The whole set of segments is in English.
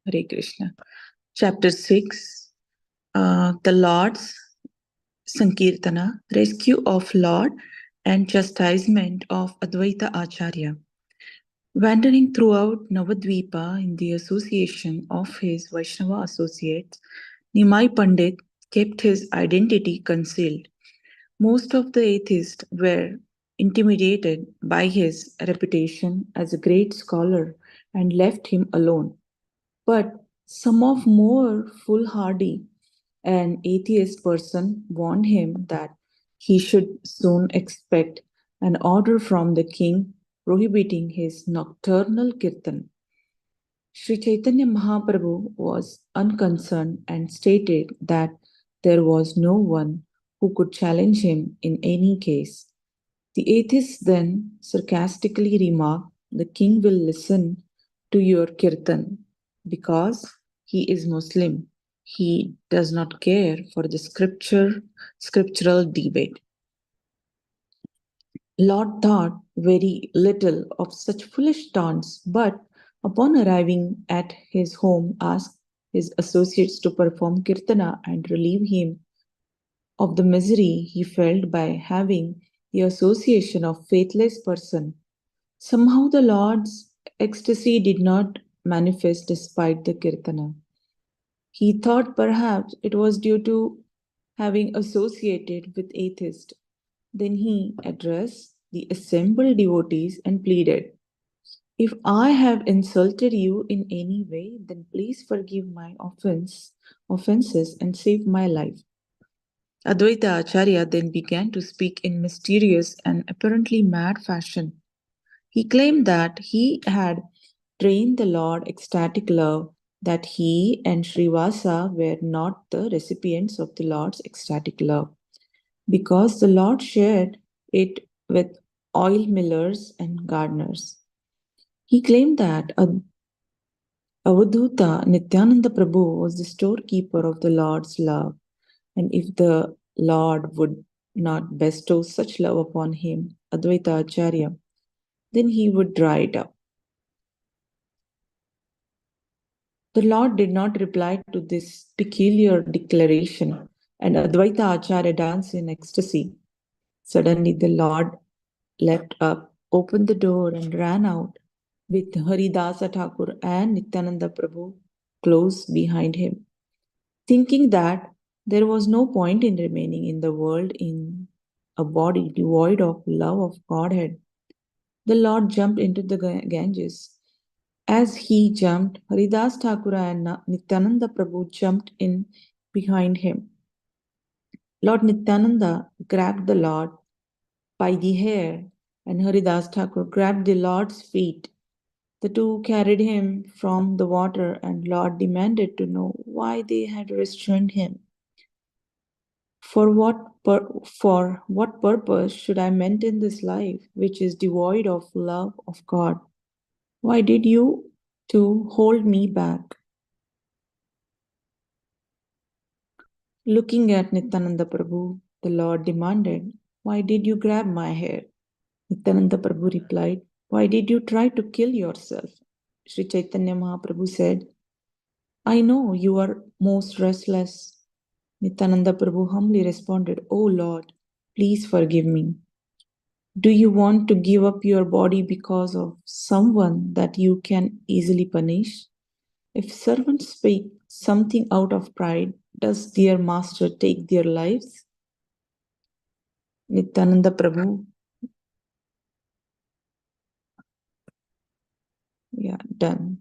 Hare Krishna. Chapter 6 The Lord's Sankirtana, Rescue of Lord and Chastisement of Advaita Acharya. Wandering throughout Navadvipa in the association of his Vaishnava associates, Nimai Pandit kept his identity concealed. Most of the atheists were intimidated by his reputation as a great scholar and left him alone. But some of more foolhardy an atheist person warned him that he should soon expect an order from the king prohibiting his nocturnal kirtan. Sri Chaitanya Mahaprabhu was unconcerned and stated that there was no one who could challenge him in any case. The atheist then sarcastically remarked, "The king will listen to your kirtan because he is Muslim. He does not care for the scriptural debate." Lord thought very little of such foolish taunts, but upon arriving at his home asked his associates to perform kirtana and relieve him of the misery he felt by having the association of faithless person. Somehow the Lord's ecstasy did not manifest despite the kirtana. He thought perhaps it was due to having associated with atheists. Then he addressed the assembled devotees and pleaded, "If I have insulted you in any way, then please forgive my offenses and save my life." Advaita Acharya then began to speak in mysterious and apparently mad fashion. He claimed that he had trained the Lord ecstatic love, that he and Srivasa were not the recipients of the Lord's ecstatic love, because the Lord shared it with oil millers and gardeners. He claimed that Avadhuta Nityananda Prabhu was the storekeeper of the Lord's love, and if the Lord would not bestow such love upon him, Advaita Acharya, then he would dry it up. The Lord did not reply to this peculiar declaration, and Advaita Acharya danced in ecstasy. Suddenly, the Lord leapt up, opened the door, and ran out, with Haridasa Thakur and Nityananda Prabhu close behind him. Thinking that there was no point in remaining in the world in a body devoid of love of Godhead, the Lord jumped into the Ganges. As he jumped, Haridas Thakura and Nityananda Prabhu jumped in behind him. Lord Nityananda grabbed the Lord by the hair, and Haridas Thakur grabbed the Lord's feet. The two carried him from the water, and Lord demanded to know why they had restrained him. For what purpose should I maintain this life which is devoid of love of God? Why did you two hold me back? Looking at Nityananda Prabhu, the Lord demanded, "Why did you grab my hair?" Nityananda Prabhu replied, "Why did you try to kill yourself?" Sri Chaitanya Mahaprabhu said, "I know you are most restless." Nityananda Prabhu humbly responded, "Oh Lord, please forgive me. Do you want to give up your body because of someone that you can easily punish? If servants speak something out of pride, does their master take their lives?" Nityananda Prabhu, yeah, done.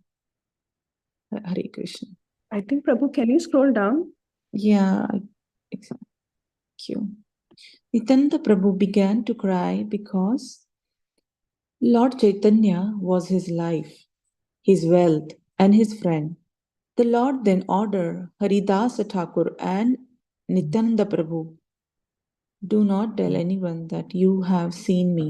Hare Krishna. I think, Prabhu, can you scroll down? Yeah, thank you. Nityananda Prabhu began to cry because Lord Chaitanya was his life, his wealth, and his friend. The Lord then ordered Haridasa Thakur and Nityananda Prabhu, "Do not tell anyone that you have seen me."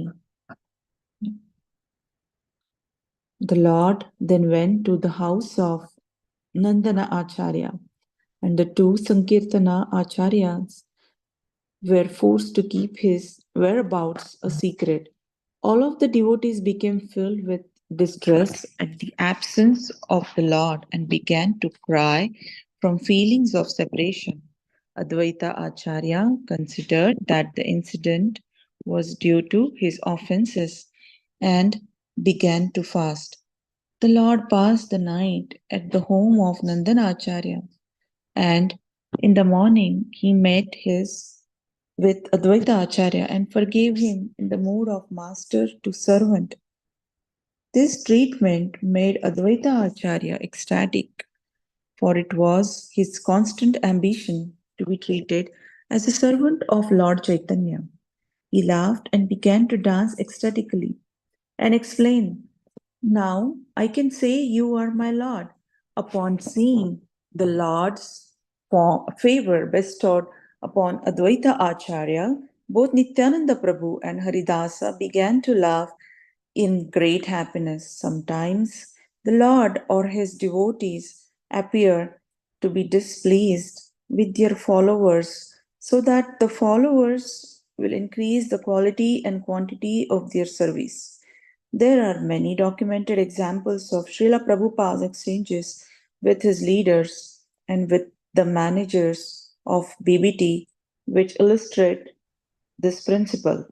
The Lord then went to the house of Nandana Acharya, and the two Sankirtana Acharyas were forced to keep his whereabouts a secret. All of the devotees became filled with distress at the absence of the Lord and began to cry from feelings of separation. Advaita Acharya considered that the incident was due to his offenses and began to fast. The Lord passed the night at the home of Nandana Acharya, and in the morning he met his with Advaita Acharya and forgave him in the mood of master to servant. This treatment made Advaita Acharya ecstatic, for it was his constant ambition to be treated as a servant of Lord Chaitanya. He laughed and began to dance ecstatically and explained, "Now I can say you are my Lord." Upon seeing the Lord's favor bestowed upon Advaita Acharya, both Nityananda Prabhu and Haridasa began to laugh in great happiness. Sometimes the Lord or his devotees appear to be displeased with their followers so that the followers will increase the quality and quantity of their service. There are many documented examples of Srila Prabhupada's exchanges with his leaders and with the managers of BBT, which illustrate this principle.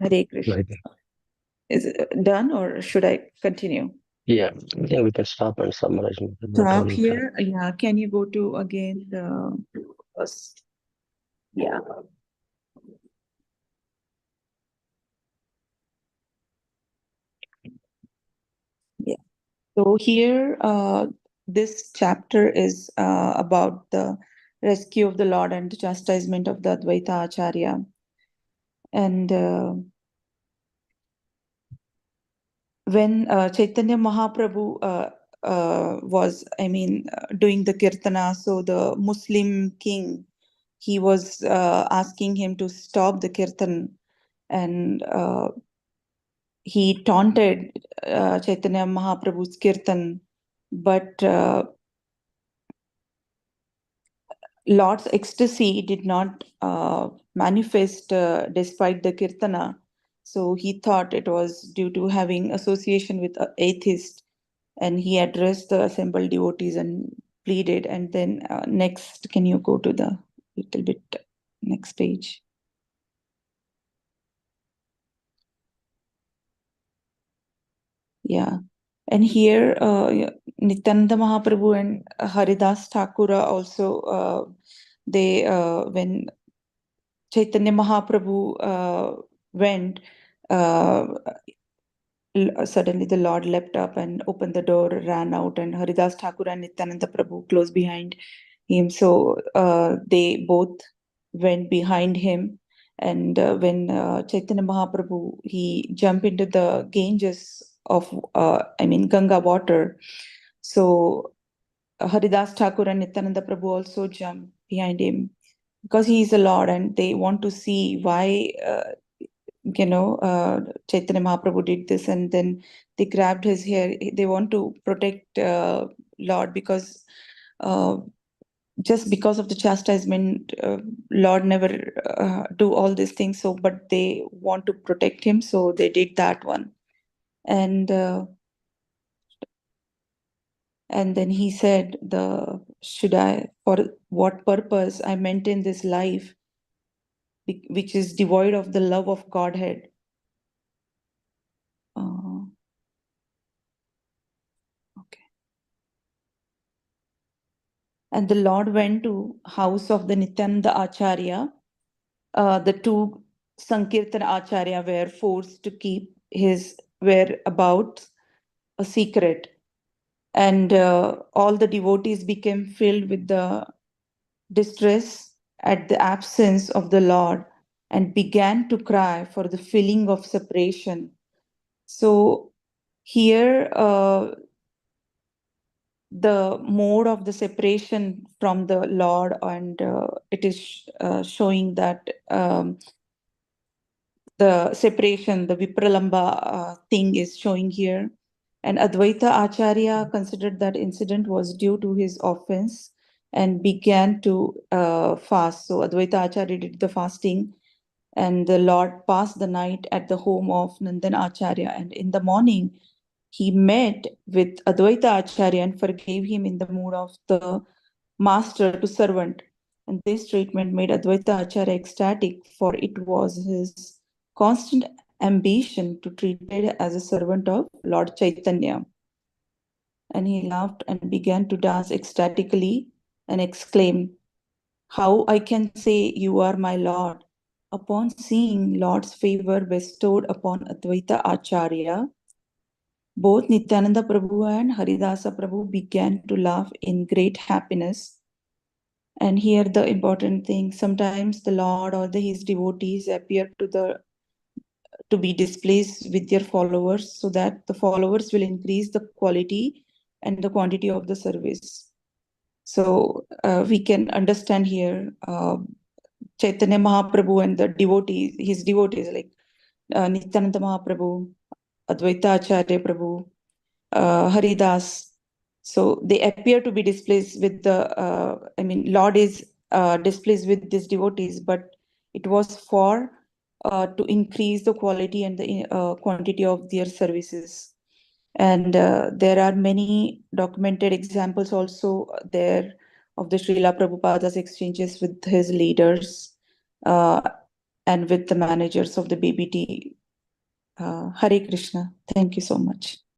Hare Krishna. Right. Is it done or should I continue? Yeah, I think we can stop and summarize later Stop on. here. Yeah, can you go to again the first? Yeah. Yeah. So here, this chapter is about the rescue of the Lord and chastisement of the Advaita Acharya. And when Chaitanya Mahaprabhu was, doing the kirtana, so the Muslim king, he was asking him to stop the kirtan, and he taunted Chaitanya Mahaprabhu's kirtan, but Lord's ecstasy did not manifest despite the kirtana. So he thought it was due to having association with atheist, and he addressed the assembled devotees and pleaded. And then next, can you go to the little bit next page? Yeah. And here, Nityananda Mahaprabhu and Haridas Thakura also, when Chaitanya Mahaprabhu went, uh, suddenly the Lord leapt up and opened the door, ran out, and Haridas Thakur and Nityananda Prabhu close behind him. So they both went behind him. And when Chaitanya Mahaprabhu, he jumped into the Ganges of, Ganga water. So Haridas Thakur and Nityananda Prabhu also jumped behind him because he is a Lord and they want to see why Chaitanya Mahaprabhu did this, and then they grabbed his hair. They want to protect Lord because uh, just because of the chastisement, Lord never do all these things. So, but they want to protect him, so they did that one. And then he said, should I, for what purpose I maintain this life, which is devoid of the love of Godhead? Okay. And the Lord went to house of the Nityananda Acharya. The two Sankirtan Acharya were forced to keep his whereabouts a secret. And all the devotees became filled with the distress at the absence of the Lord and began to cry for the feeling of separation. So here, the mode of the separation from the Lord, and it is showing that the separation, the Vipralamba thing is showing here. And Advaita Acharya considered that incident was due to his offense and began to fast. So Advaita Acharya did the fasting And the Lord passed the night at the home of Nandan Acharya. And in the morning, he met with Advaita Acharya and forgave him in the mood of the master to servant. And this treatment made Advaita Acharya ecstatic, for it was his constant ambition to be treated as a servant of Lord Chaitanya. And he laughed and began to dance ecstatically and exclaimed, "How I can say you are my Lord?" Upon seeing Lord's favor bestowed upon Advaita Acharya, both Nityananda Prabhu and Haridasa Prabhu began to laugh in great happiness. And here the important thing, sometimes the Lord or his devotees appear to be displeased with their followers, so that the followers will increase the quality and the quantity of the service. So we can understand here Chaitanya Mahaprabhu and the devotees, his devotees like Nityananda Mahaprabhu, Advaita Acharya Prabhu, Haridas. So they appear to be displeased with Lord is displeased with these devotees, but it was for to increase the quality and the quantity of their services. And there are many documented examples also there of the Srila Prabhupada's exchanges with his leaders uh, and with the managers of the BBT. Hare Krishna. Thank you so much.